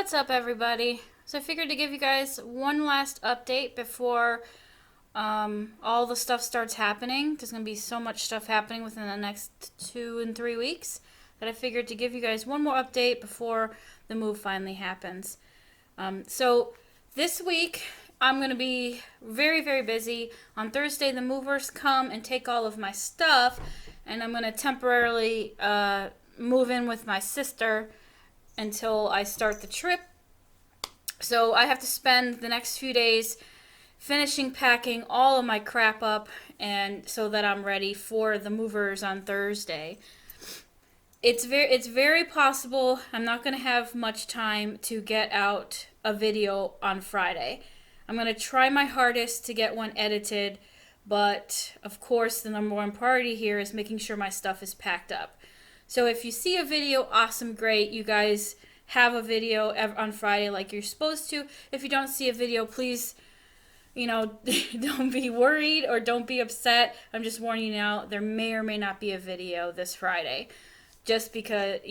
What's up, everybody? So I figured to give you guys one last update before all the stuff starts happening. There's going to be so much stuff happening within the next 2 and 3 weeks that I figured to give you guys one more update before the move finally happens. So this week I'm going to be very, very busy. On Thursday, the movers come and take all of my stuff, and I'm going to temporarily move in with my sister until I start the trip. So I have to spend the next few days finishing packing all of my crap up, and so that I'm ready for the movers on Thursday. It's very possible I'm not going to have much time to get out a video on Friday. I'm going to try my hardest to get one edited, but of course the number one priority here is making sure my stuff is packed up. So if you see a video, awesome, great. You guys have a video on Friday like you're supposed to. If you don't see a video, please, don't be worried or don't be upset. I'm just warning you now, there may or may not be a video this Friday. Just because,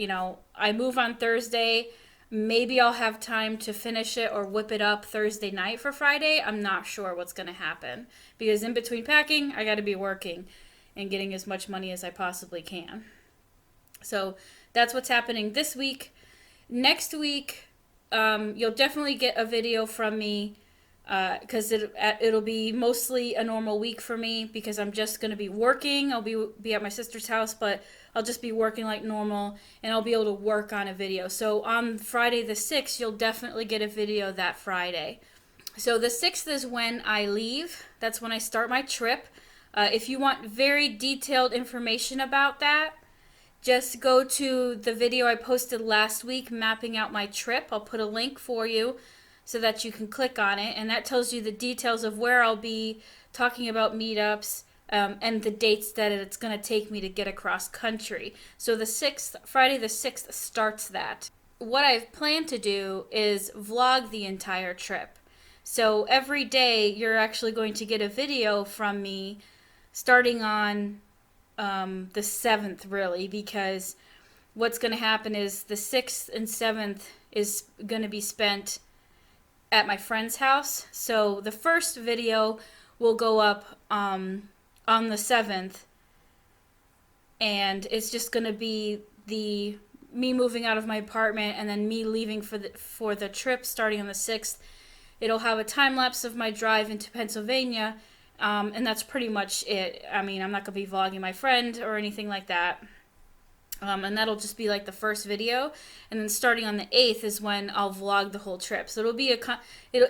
I move on Thursday. Maybe I'll have time to finish it or whip it up Thursday night for Friday. I'm not sure what's going to happen. Because in between packing, I got to be working and getting as much money as I possibly can. So that's what's happening this week. Next week, you'll definitely get a video from me because it'll be mostly a normal week for me because I'm just going to be working. I'll be at my sister's house, but I'll just be working like normal, and I'll be able to work on a video. So on Friday the 6th, you'll definitely get a video that Friday. So the 6th is when I leave. That's when I start my trip. If you want very detailed information about that, just go to the video I posted last week mapping out my trip. I'll put a link for you so that you can click on it, and that tells you the details of where I'll be talking about meetups and the dates that it's going to take me to get across country. So Friday the 6th starts that. What I've planned to do is vlog the entire trip. So every day you're actually going to get a video from me starting on the 7th, really, because what's going to happen is the 6th and 7th is going to be spent at my friend's house. So the first video will go up on the 7th, and it's just going to be me moving out of my apartment and then me leaving for the trip starting on the 6th. It'll have a time lapse of my drive into Pennsylvania. And that's pretty much it. I mean, I'm not going to be vlogging my friend or anything like that. And that'll just be like the first video. And then starting on the 8th is when I'll vlog the whole trip. So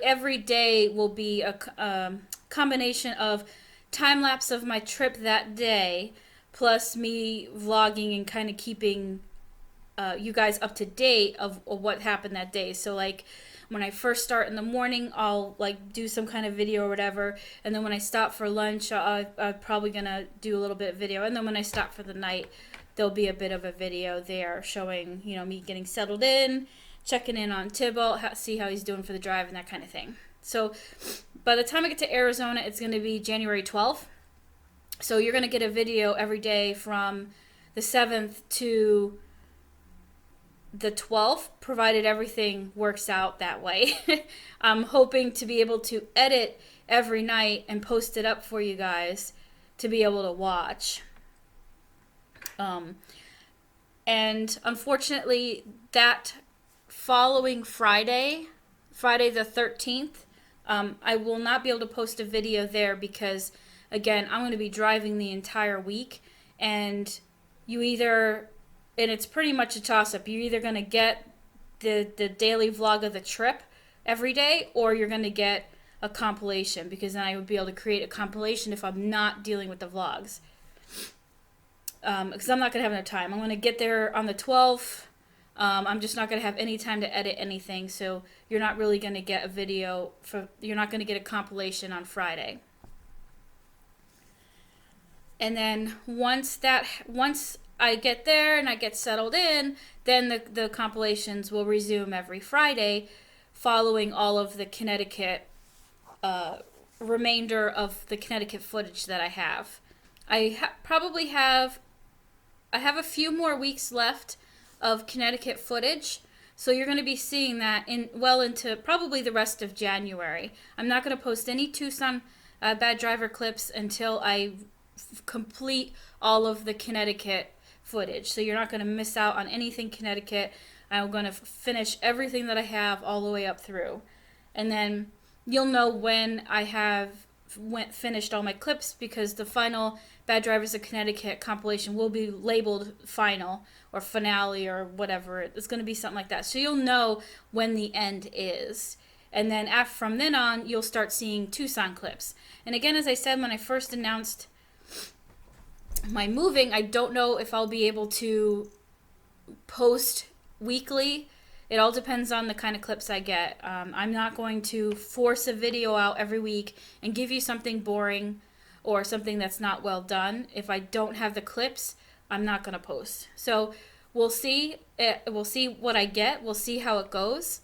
every day will be a combination of time lapse of my trip that day, plus me vlogging and kind of keeping you guys up to date of what happened that day. So like, when I first start in the morning, I'll do some kind of video or whatever, and then when I stop for lunch, I'm probably gonna do a little bit of video, and then when I stop for the night, there'll be a bit of a video there showing me getting settled in, checking in on Tybalt, see how he's doing for the drive and that kind of thing. So by the time I get to Arizona, it's gonna be January 12th. So you're gonna get a video every day from the 7th to the 12th, provided everything works out that way. I'm hoping to be able to edit every night and post it up for you guys to be able to watch. And unfortunately, that following Friday the 13th, I will not be able to post a video there because, again, I'm going to be driving the entire week, and it's pretty much a toss-up. You're either going to get the daily vlog of the trip every day, or you're going to get a compilation, because then I would be able to create a compilation if I'm not dealing with the vlogs. Because I'm not going to have enough time. I'm going to get there on the 12th. I'm just not going to have any time to edit anything, so you're not really going to get a video. You're not going to get a compilation on Friday. And then once I get there and I get settled in, then the compilations will resume every Friday, following all of the Connecticut remainder of the Connecticut footage that I have. I have a few more weeks left of Connecticut footage, So you're going to be seeing that well into probably the rest of January. I'm not going to post any Tucson bad driver clips until I complete all of the Connecticut footage. So you're not going to miss out on anything Connecticut. I'm going to finish everything that I have all the way up through. And then you'll know when I have finished all my clips, because the final Bad Drivers of Connecticut compilation will be labeled final or finale or whatever. It's going to be something like that. So you'll know when the end is. And then from then on, you'll start seeing Tucson clips. And again, as I said when I first announced my moving, I don't know if I'll be able to post weekly. It all depends on the kind of clips I get. I'm not going to force a video out every week and give you something boring or something that's not well done. If I don't have the clips, I'm not going to post. So we'll see. We'll see what I get. We'll see how it goes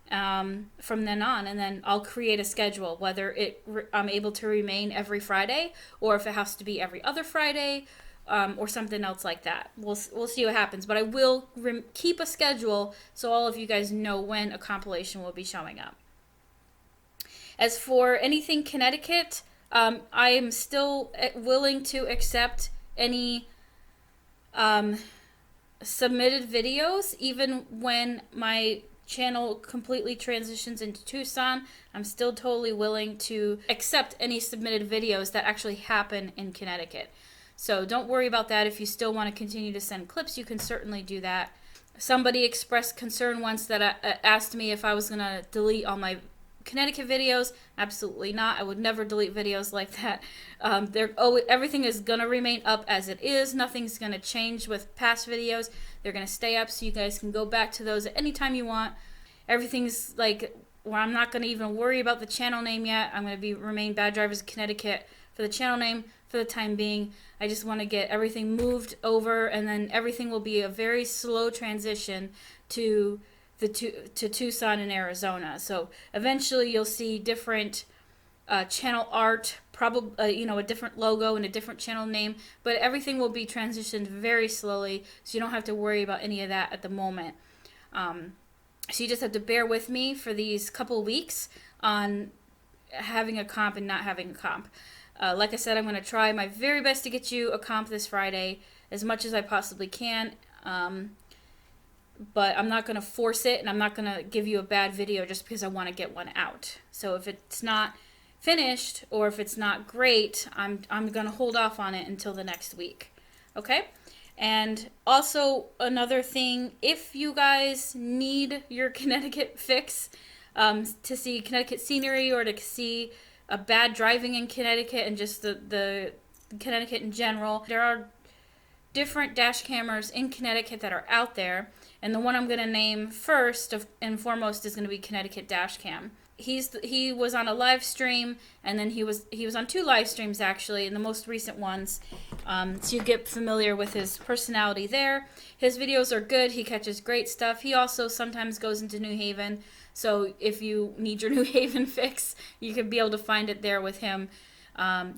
from then on, and then I'll create a schedule, whether I'm able to remain every Friday or if it has to be every other Friday. Or something else like that. We'll see what happens. But I will keep a schedule so all of you guys know when a compilation will be showing up. As for anything Connecticut, I am still willing to accept any submitted videos, even when my channel completely transitions into Tucson. I'm still totally willing to accept any submitted videos that actually happen in Connecticut. So don't worry about that. If you still want to continue to send clips, you can certainly do that. Somebody expressed concern once that asked me if I was going to delete all my Connecticut videos. Absolutely not. I would never delete videos like that. Everything is going to remain up as it is. Nothing's going to change with past videos. They're going to stay up so you guys can go back to those at any time you want. Everything's I'm not going to even worry about the channel name yet. I'm going to remain Bad Drivers of Connecticut for the channel name for the time being. I just want to get everything moved over, and then everything will be a very slow transition to Tucson and Arizona. So eventually you'll see different channel art, probably a different logo and a different channel name, but everything will be transitioned very slowly, so you don't have to worry about any of that at the moment. So you just have to bear with me for these couple weeks on having a comp and not having a comp. Like I said, I'm going to try my very best to get you a comp this Friday as much as I possibly can. But I'm not going to force it, and I'm not going to give you a bad video just because I want to get one out. So if it's not finished or if it's not great, I'm going to hold off on it until the next week. Okay? And also another thing, if you guys need your Connecticut fix, to see Connecticut scenery or to see bad driving in Connecticut and just the Connecticut in general, there are different dash cameras in Connecticut that are out there, and the one I'm going to name first and foremost is going to be Connecticut Dash Cam. He was on a live stream, and then he was on 2 live streams actually, in the most recent ones, so you get familiar with his personality there. His videos are good. He catches great stuff. He also sometimes goes into New Haven, so if you need your New Haven fix, you can be able to find it there with him.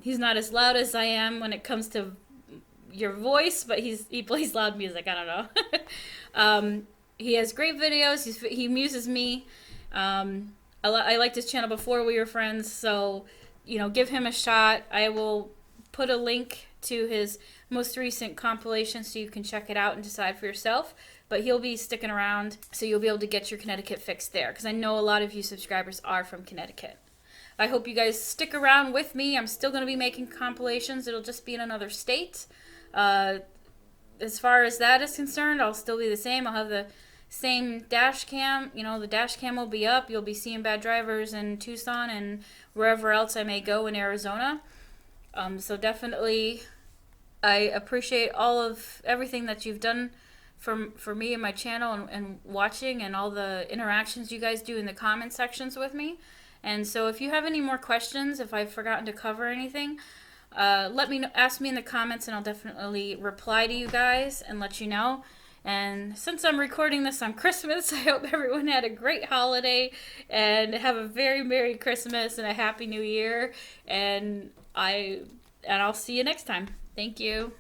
He's not as loud as I am when it comes to your voice, but he plays loud music. I don't know. He has great videos. He amuses me. I liked his channel before we were friends, so give him a shot. I will put a link to his most recent compilation so you can check it out and decide for yourself. But he'll be sticking around, so you'll be able to get your Connecticut fix there, because I know a lot of you subscribers are from Connecticut. I hope you guys stick around with me. I'm still going to be making compilations. It'll just be in another state. As far as that is concerned, I'll still be the same. I'll have the same dash cam. The dash cam will be up. You'll be seeing bad drivers in Tucson and wherever else I may go in Arizona. So definitely, I appreciate all of everything that you've done for me and my channel and watching, and all the interactions you guys do in the comment sections with me. And so if you have any more questions, if I've forgotten to cover anything, let me know, ask me in the comments, and I'll definitely reply to you guys and let you know. And since I'm recording this on Christmas, I hope everyone had a great holiday and have a very Merry Christmas and a Happy New Year. And I'll see you next time. Thank you.